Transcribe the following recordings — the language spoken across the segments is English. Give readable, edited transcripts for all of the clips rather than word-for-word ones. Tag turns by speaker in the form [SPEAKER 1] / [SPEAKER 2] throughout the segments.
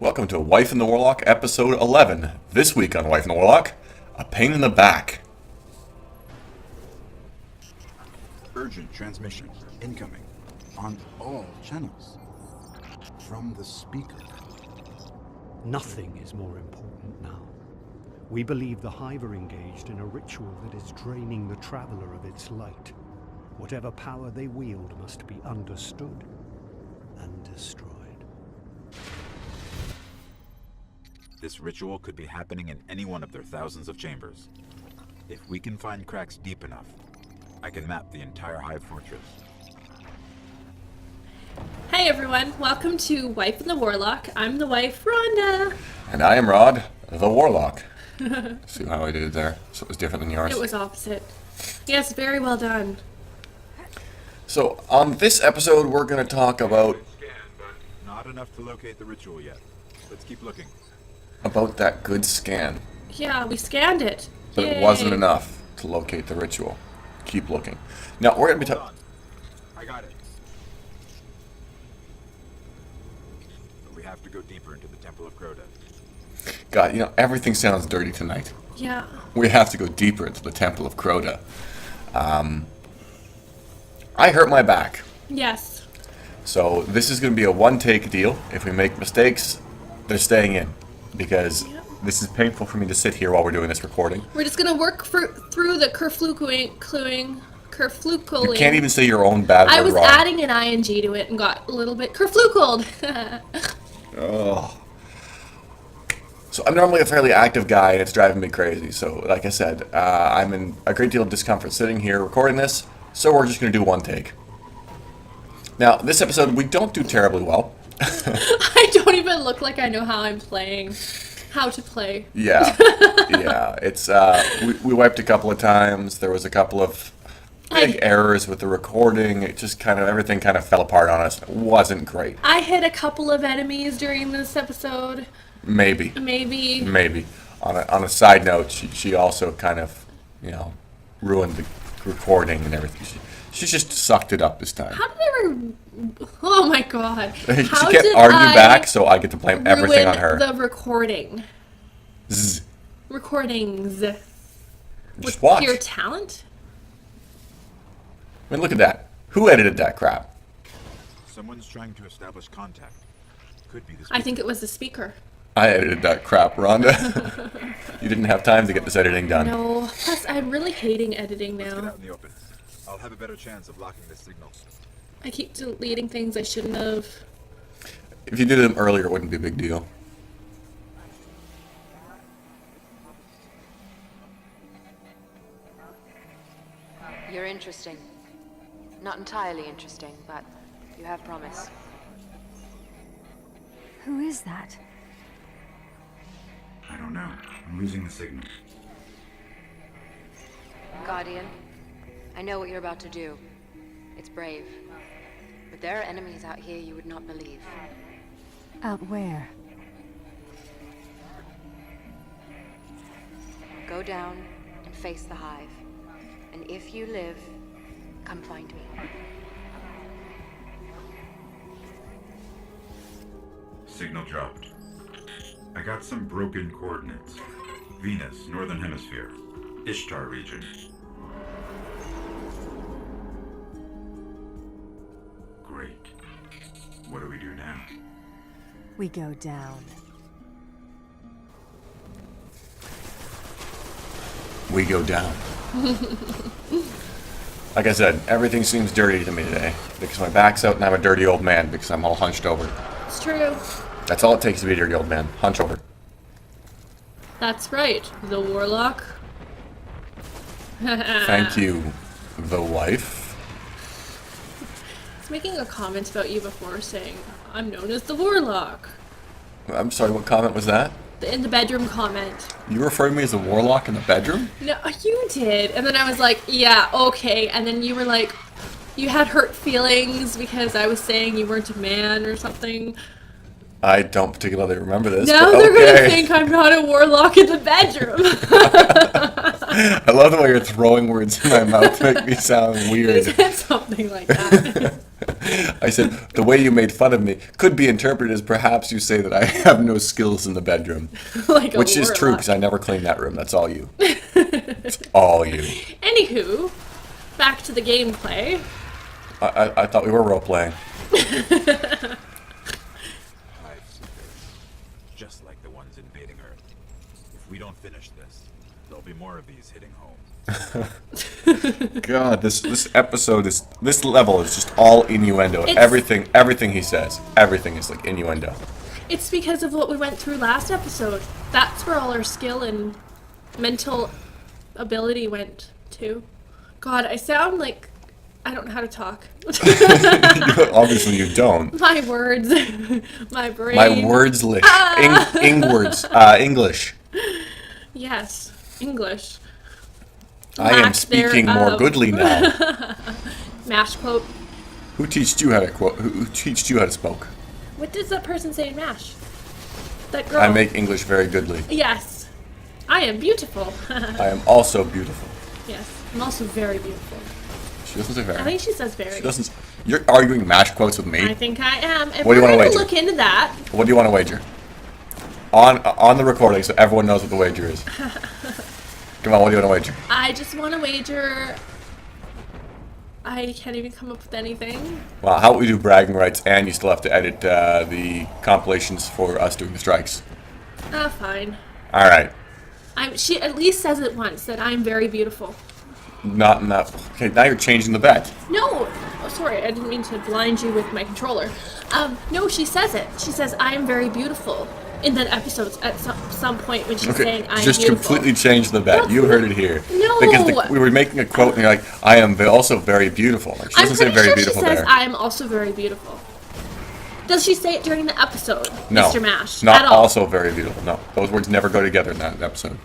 [SPEAKER 1] Welcome to Wife and the Warlock, episode 11. This week on Wife and the Warlock, a pain in the back.
[SPEAKER 2] Urgent transmission incoming on all channels from the speaker.
[SPEAKER 3] Nothing is more important now. We believe the hive are engaged in a ritual that is draining the traveler of its light. Whatever power they wield must be understood and destroyed.
[SPEAKER 4] This ritual could be happening in any one of their thousands of chambers. If we can find cracks deep enough, I can map the entire hive fortress.
[SPEAKER 5] Hi everyone, welcome to Wife and the Warlock. I'm the wife, Rhonda.
[SPEAKER 1] And I am Rod, the Warlock. See how I did it there? So it was different than yours.
[SPEAKER 5] It was opposite. Yes, very well done.
[SPEAKER 1] So on this episode, we're going to talk about
[SPEAKER 4] Not enough to locate the ritual yet. Let's keep looking.
[SPEAKER 1] that good scan.
[SPEAKER 5] Yeah, we scanned it.
[SPEAKER 1] But
[SPEAKER 5] Yay.
[SPEAKER 1] it wasn't enough to locate the ritual. Keep looking. Now, we're going to be
[SPEAKER 4] Hold
[SPEAKER 1] talking...
[SPEAKER 4] on. I got it. But we have to go deeper into the Temple of Crota.
[SPEAKER 1] God, everything sounds dirty tonight.
[SPEAKER 5] Yeah.
[SPEAKER 1] We have to go deeper into the Temple of Crota. I hurt my back.
[SPEAKER 5] Yes.
[SPEAKER 1] So this is going to be a one-take deal. If we make mistakes, they're staying in. Because this is painful for me to sit here while we're doing this recording.
[SPEAKER 5] We're just gonna work through the kerfluckling.
[SPEAKER 1] You can't even say your own bad word
[SPEAKER 5] I was
[SPEAKER 1] wrong.
[SPEAKER 5] adding an ing to it and got a little bit kerfluckled.
[SPEAKER 1] Oh. So I'm normally a fairly active guy, and it's driving me crazy. So, like I said, I'm in a great deal of discomfort sitting here recording this. So we're just going to do one take. Now, this episode, we don't do terribly well.
[SPEAKER 5] I don't even look like I know how to play.
[SPEAKER 1] Yeah. It's we wiped a couple of times. There was a couple of big errors with the recording. It just everything fell apart on us. It wasn't great.
[SPEAKER 5] I hit a couple of enemies during this episode.
[SPEAKER 1] Maybe. On a side note, she also ruined the recording and everything. She just sucked it up this time.
[SPEAKER 5] How did oh my god.
[SPEAKER 1] She
[SPEAKER 5] How
[SPEAKER 1] can't
[SPEAKER 5] did
[SPEAKER 1] argue
[SPEAKER 5] I
[SPEAKER 1] back, so I get to blame everything on her.
[SPEAKER 5] the recording?
[SPEAKER 1] Zzz.
[SPEAKER 5] Recordings.
[SPEAKER 1] Just
[SPEAKER 5] With
[SPEAKER 1] watch.
[SPEAKER 5] your talent?
[SPEAKER 1] I mean, look at that. Who edited that crap?
[SPEAKER 4] Someone's trying to establish contact. Could be this.
[SPEAKER 5] I think it was the speaker.
[SPEAKER 1] I edited that crap, Rhonda. You didn't have time to get this editing done.
[SPEAKER 5] No. Plus, I'm really hating editing
[SPEAKER 4] Get
[SPEAKER 5] now.
[SPEAKER 4] out in the open. I'll have a better chance of locking this signal.
[SPEAKER 5] I keep deleting things I shouldn't have.
[SPEAKER 1] If you did them earlier, it wouldn't be a big deal.
[SPEAKER 6] You're interesting. Not entirely interesting, but you have promise.
[SPEAKER 7] Who is that?
[SPEAKER 2] I don't know. I'm losing the signal.
[SPEAKER 6] Guardian, I know what you're about to do. It's brave. But there are enemies out here you would not believe.
[SPEAKER 7] Out where?
[SPEAKER 6] Go down and face the hive. And if you live, come find me.
[SPEAKER 8] Signal dropped. I got some broken coordinates. Venus, Northern Hemisphere. Ishtar region. Great. What do we do now?
[SPEAKER 7] We go down.
[SPEAKER 1] We go down. Like I said, everything seems dirty to me today. Because my back's out and I'm a dirty old man because I'm all hunched over.
[SPEAKER 5] It's true.
[SPEAKER 1] That's all it takes to be a dirty old man. Hunch over.
[SPEAKER 5] That's right. The Warlock.
[SPEAKER 1] Thank you, the wife.
[SPEAKER 5] I was making a comment about you before saying, I'm known as the Warlock.
[SPEAKER 1] I'm sorry, what comment was that?
[SPEAKER 5] In the bedroom comment.
[SPEAKER 1] You referred to me as a warlock in the bedroom?
[SPEAKER 5] No, you did. And then I was like, yeah, okay. And then you were like, you had hurt feelings because I was saying you weren't a man or something.
[SPEAKER 1] I don't particularly remember this.
[SPEAKER 5] Now
[SPEAKER 1] but
[SPEAKER 5] they're
[SPEAKER 1] okay.
[SPEAKER 5] gonna think I'm not a warlock in the bedroom.
[SPEAKER 1] I love the way you're throwing words in my mouth to make me sound weird.
[SPEAKER 5] Something like that.
[SPEAKER 1] I I said, the way you made fun of me could be interpreted as perhaps you say that I have no skills in the bedroom.
[SPEAKER 5] Like a
[SPEAKER 1] Which is true,
[SPEAKER 5] warlock.
[SPEAKER 1] because I never cleaned that room. That's all you. It's all you.
[SPEAKER 5] Anywho, back to the gameplay.
[SPEAKER 1] I thought we were role-playing.
[SPEAKER 4] Hive seekers. Just like the ones invading Earth. If we don't finish this, there'll be more of these hitting home.
[SPEAKER 1] God, this episode is... This level is just all innuendo.
[SPEAKER 5] It's-
[SPEAKER 1] Everything he says. Everything is like innuendo.
[SPEAKER 5] It's because of what we went through last episode. That's where all our skill and mental ability went to. God, I sound like I don't know how to talk.
[SPEAKER 1] Obviously you don't.
[SPEAKER 5] My words, my brain.
[SPEAKER 1] My words lish. English.
[SPEAKER 5] Yes, English.
[SPEAKER 1] I am
[SPEAKER 5] Lack
[SPEAKER 1] speaking more
[SPEAKER 5] thereof.
[SPEAKER 1] goodly now.
[SPEAKER 5] Mash quote.
[SPEAKER 1] Who teached you how to quote? Who teached you how to spoke?
[SPEAKER 5] What does that person say in Mash? That girl.
[SPEAKER 1] I make English very goodly.
[SPEAKER 5] Yes. I am beautiful.
[SPEAKER 1] I am also beautiful.
[SPEAKER 5] Yes. I'm also very beautiful.
[SPEAKER 1] She doesn't say
[SPEAKER 5] I
[SPEAKER 1] very.
[SPEAKER 5] think she says very.
[SPEAKER 1] She doesn't. You're arguing mash quotes with
[SPEAKER 5] I
[SPEAKER 1] me.
[SPEAKER 5] think I am. If
[SPEAKER 1] What do you
[SPEAKER 5] we're
[SPEAKER 1] wanna
[SPEAKER 5] gonna
[SPEAKER 1] wager?
[SPEAKER 5] look into that,
[SPEAKER 1] What do you want to wager? On the recording, so everyone knows what the wager is. Come on, what do you want to wager?
[SPEAKER 5] I just want to wager. I can't even come up with anything.
[SPEAKER 1] Well, how about we do bragging rights, and you still have to edit the compilations for us doing the strikes.
[SPEAKER 5] Ah, fine.
[SPEAKER 1] All right.
[SPEAKER 5] She at least says it once that I'm very beautiful.
[SPEAKER 1] Not enough. Okay, now you're changing the bet.
[SPEAKER 5] No, oh, sorry, I didn't mean to blind you with my controller. No, she says it. She says I am very beautiful in that episode at some point when she's saying I am
[SPEAKER 1] just
[SPEAKER 5] beautiful.
[SPEAKER 1] completely changed the bet.
[SPEAKER 5] That's
[SPEAKER 1] You
[SPEAKER 5] not-
[SPEAKER 1] heard it here.
[SPEAKER 5] No.
[SPEAKER 1] Because we were making a quote, and you're like, "I am also very beautiful." Like, she
[SPEAKER 5] I'm
[SPEAKER 1] doesn't say
[SPEAKER 5] pretty
[SPEAKER 1] very
[SPEAKER 5] sure
[SPEAKER 1] beautiful
[SPEAKER 5] she says
[SPEAKER 1] there.
[SPEAKER 5] I am also very beautiful. Does she say it during the episode,
[SPEAKER 1] No,
[SPEAKER 5] Mr. Mash?
[SPEAKER 1] not
[SPEAKER 5] at all?
[SPEAKER 1] also very beautiful. No, those words never go together in that episode.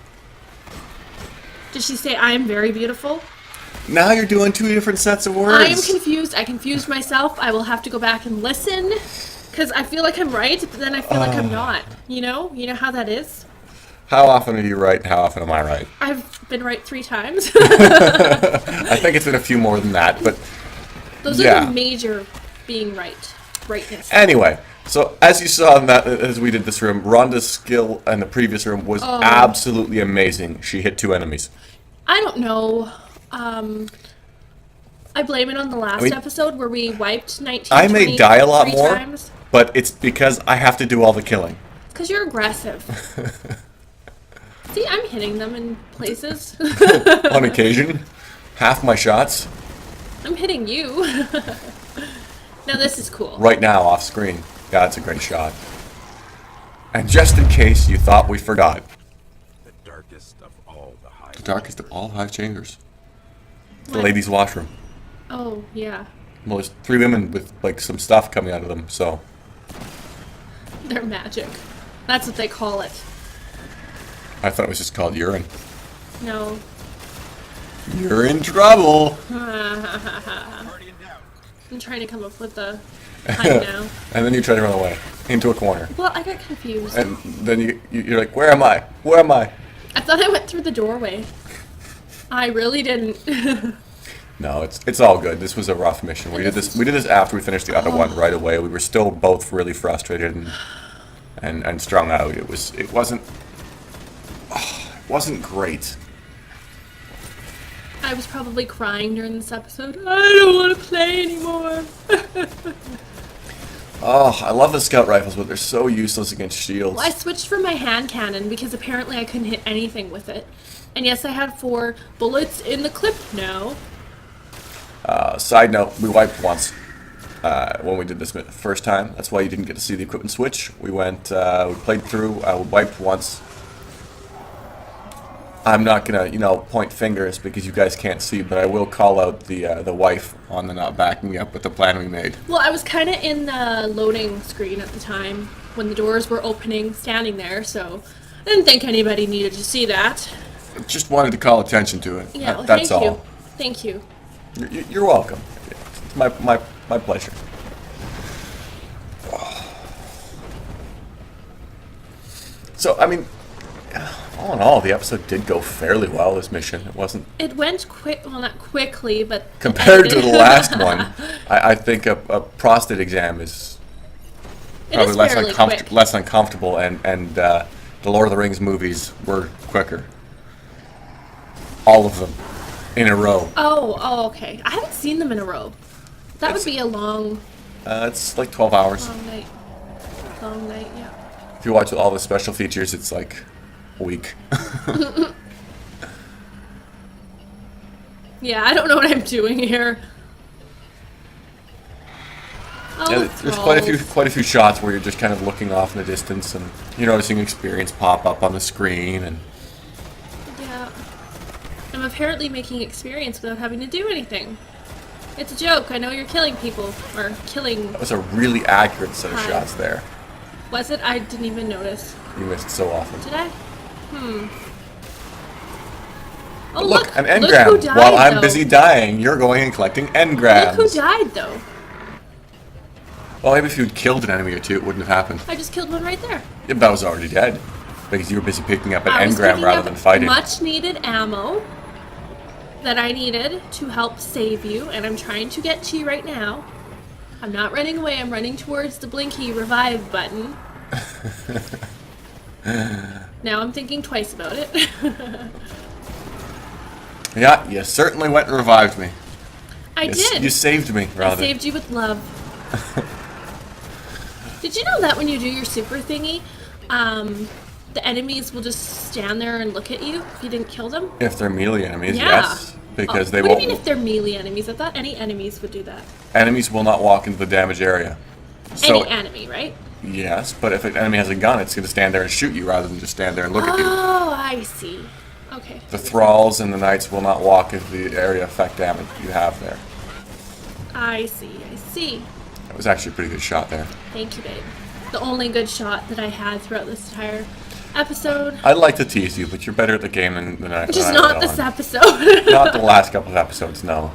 [SPEAKER 5] Did she say I am very beautiful?
[SPEAKER 1] Now you're doing two different sets of words.
[SPEAKER 5] I am confused. I confused myself. I will have to go back and listen because I feel like I'm right, but then I feel like I'm not. You know how that is.
[SPEAKER 1] How often are you right, and how often am I right?
[SPEAKER 5] I've been right 3 times.
[SPEAKER 1] I think it's been a few more than that, but
[SPEAKER 5] Those
[SPEAKER 1] Yeah.
[SPEAKER 5] are the major being right, rightness.
[SPEAKER 1] anyway. So as you saw in that, as we did this room, Rhonda's skill in the previous room was absolutely amazing. She hit 2 enemies.
[SPEAKER 5] I don't know. I blame it on the last
[SPEAKER 1] mean,
[SPEAKER 5] episode where we wiped 19.
[SPEAKER 1] I may die a lot more,
[SPEAKER 5] times.
[SPEAKER 1] but it's because I have to do all the killing.
[SPEAKER 5] Because you're aggressive. See, I'm hitting them in places.
[SPEAKER 1] On occasion, half my shots
[SPEAKER 5] I'm hitting you. Now this is cool.
[SPEAKER 1] right now off screen. Yeah, that's a great shot. And just in case you thought we forgot,
[SPEAKER 4] The darkest of all the hive.
[SPEAKER 1] the darkest of all hive chambers, the
[SPEAKER 5] What?
[SPEAKER 1] ladies' washroom.
[SPEAKER 5] Oh, yeah.
[SPEAKER 1] Well, there's 3 women with like some stuff coming out of them, so
[SPEAKER 5] They're magic. That's what they call it.
[SPEAKER 1] I thought it was just called urine.
[SPEAKER 5] No.
[SPEAKER 1] You're in trouble.
[SPEAKER 5] I'm trying to come up with the time now.
[SPEAKER 1] And then you try to run away into a corner,
[SPEAKER 5] Well, I got confused.
[SPEAKER 1] and then you're like, "Where am I? Where am I?"
[SPEAKER 5] I thought I went through the doorway. I really didn't.
[SPEAKER 1] No, it's all good. This was a rough mission. We did this after we finished the other one right away. We were still both really frustrated and strung out. It wasn't great.
[SPEAKER 5] I was probably crying during this episode. I don't want to play anymore.
[SPEAKER 1] Oh, I love the scout rifles, but they're so useless against shields.
[SPEAKER 5] Well, I switched from my hand cannon because apparently I couldn't hit anything with it. And yes, I had 4 bullets in the clip now.
[SPEAKER 1] Side note, we wiped once when we did this the first time. That's why you didn't get to see the equipment switch. We played through, we wiped once. I'm not gonna, point fingers because you guys can't see, but I will call out the wife on the not backing me up with the plan we made.
[SPEAKER 5] Well, I was kind of in the loading screen at the time when the doors were opening, standing there, so I didn't think anybody needed to see that.
[SPEAKER 1] Just wanted to call attention to it.
[SPEAKER 5] Yeah, well,
[SPEAKER 1] That's
[SPEAKER 5] thank
[SPEAKER 1] all.
[SPEAKER 5] you. Thank you.
[SPEAKER 1] You're welcome. It's my pleasure. So, I mean, all in all, the episode did go fairly well, this mission. It wasn't...
[SPEAKER 5] It went quick, well, not quickly, but...
[SPEAKER 1] Compared to the last one, I think a prostate exam is
[SPEAKER 5] It
[SPEAKER 1] probably
[SPEAKER 5] is
[SPEAKER 1] less,
[SPEAKER 5] fairly quick.
[SPEAKER 1] less uncomfortable, and the Lord of the Rings movies were quicker. All of them in a row.
[SPEAKER 5] Oh, okay. I haven't seen them in a row. That
[SPEAKER 1] It's-
[SPEAKER 5] would be a long,
[SPEAKER 1] It's like 12 hours.
[SPEAKER 5] long night. Long night, yeah.
[SPEAKER 1] If you watch all the special features, it's like a week.
[SPEAKER 5] Yeah, I don't know what I'm doing here. Oh,
[SPEAKER 1] Yeah, there's quite
[SPEAKER 5] thralls.
[SPEAKER 1] a few shots where you're just kind of looking off in the distance, and you're noticing experience pop up on the screen, and
[SPEAKER 5] Yeah. I'm apparently making experience without having to do anything. It's a joke. I know you're killing people. Or killing...
[SPEAKER 1] that was a really accurate set of
[SPEAKER 5] Hi.
[SPEAKER 1] shots there.
[SPEAKER 5] Was it? I didn't even notice.
[SPEAKER 1] You missed so often.
[SPEAKER 5] Did I? Oh,
[SPEAKER 1] Look, an
[SPEAKER 5] Look
[SPEAKER 1] engram.
[SPEAKER 5] who died,
[SPEAKER 1] While I'm
[SPEAKER 5] though.
[SPEAKER 1] busy dying, you're going and collecting engrams.
[SPEAKER 5] Look who died, though.
[SPEAKER 1] Well, maybe if you'd killed an enemy or two, it wouldn't have happened.
[SPEAKER 5] I just killed one right there.
[SPEAKER 1] Yeah, that was already dead. Because you were busy picking up an
[SPEAKER 5] I was
[SPEAKER 1] engram
[SPEAKER 5] picking
[SPEAKER 1] rather
[SPEAKER 5] up
[SPEAKER 1] than fighting.
[SPEAKER 5] much needed ammo that I needed to help save you, and I'm trying to get to you right now. I'm not running away, I'm running towards the blinky revive button. Now I'm thinking twice about it.
[SPEAKER 1] Yeah, you certainly went and revived me.
[SPEAKER 5] I did.
[SPEAKER 1] You saved me,
[SPEAKER 5] I
[SPEAKER 1] rather.
[SPEAKER 5] saved you with love. Did you know that when you do your super thingy, the enemies will just stand there and look at you if you didn't kill them?
[SPEAKER 1] If they're melee enemies,
[SPEAKER 5] Yeah.
[SPEAKER 1] yes. Because they
[SPEAKER 5] what
[SPEAKER 1] won't.
[SPEAKER 5] do you mean if they're melee enemies? I thought any enemies would do that.
[SPEAKER 1] Enemies will not walk into the damage area. So,
[SPEAKER 5] Any enemy, right?
[SPEAKER 1] yes, but if an enemy has a gun, it's going to stand there and shoot you rather than just stand there and look at you.
[SPEAKER 5] Oh, I see. Okay.
[SPEAKER 1] The thralls and the knights will not walk into the area effect damage you have there.
[SPEAKER 5] I see. I see.
[SPEAKER 1] That was actually a pretty good shot there.
[SPEAKER 5] Thank you, babe. The only good shot that I had throughout this entire episode.
[SPEAKER 1] I'd like to tease you, but you're better at the game than I.
[SPEAKER 5] Just
[SPEAKER 1] than I
[SPEAKER 5] not
[SPEAKER 1] let
[SPEAKER 5] this
[SPEAKER 1] on.
[SPEAKER 5] episode.
[SPEAKER 1] Not the last couple of episodes, no.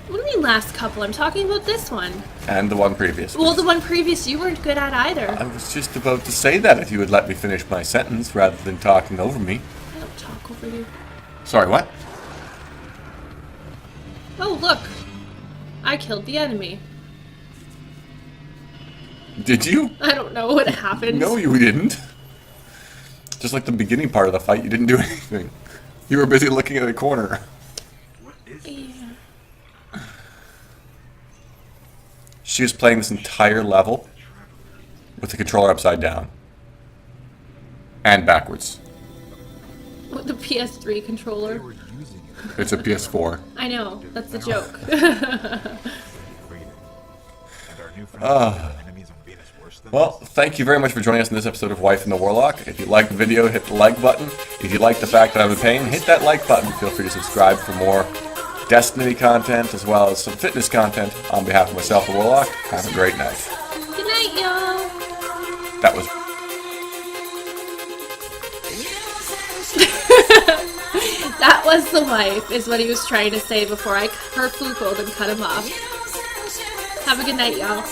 [SPEAKER 5] What do you mean last couple? I'm talking about this one.
[SPEAKER 1] And the one previous.
[SPEAKER 5] Well, the one previous you weren't good at either.
[SPEAKER 1] I was just about to say that if you would let me finish my sentence rather than talking over me.
[SPEAKER 5] I don't talk over you.
[SPEAKER 1] Sorry, what?
[SPEAKER 5] Oh, look. I killed the enemy.
[SPEAKER 1] Did you?
[SPEAKER 5] I don't know what happened.
[SPEAKER 1] No, you didn't. Just like the beginning part of the fight, you didn't do anything. You were busy looking at a corner.
[SPEAKER 5] Yeah.
[SPEAKER 1] She was playing this entire level with the controller upside down. And backwards.
[SPEAKER 5] With the PS3 controller.
[SPEAKER 1] It's a PS4.
[SPEAKER 5] I know. That's the joke.
[SPEAKER 1] Well, thank you very much for joining us in this episode of Wife and the Warlock. If you liked the video, hit the like button. If you like the fact that I'm a pain, hit that like button. Feel free to subscribe for more Destiny content as well as some fitness content. On behalf of myself, the Warlock, have a great night.
[SPEAKER 5] Good night, y'all.
[SPEAKER 1] That was...
[SPEAKER 5] That was the wife, is what he was trying to say before I kerflukled and cut him off. Have a good night, y'all.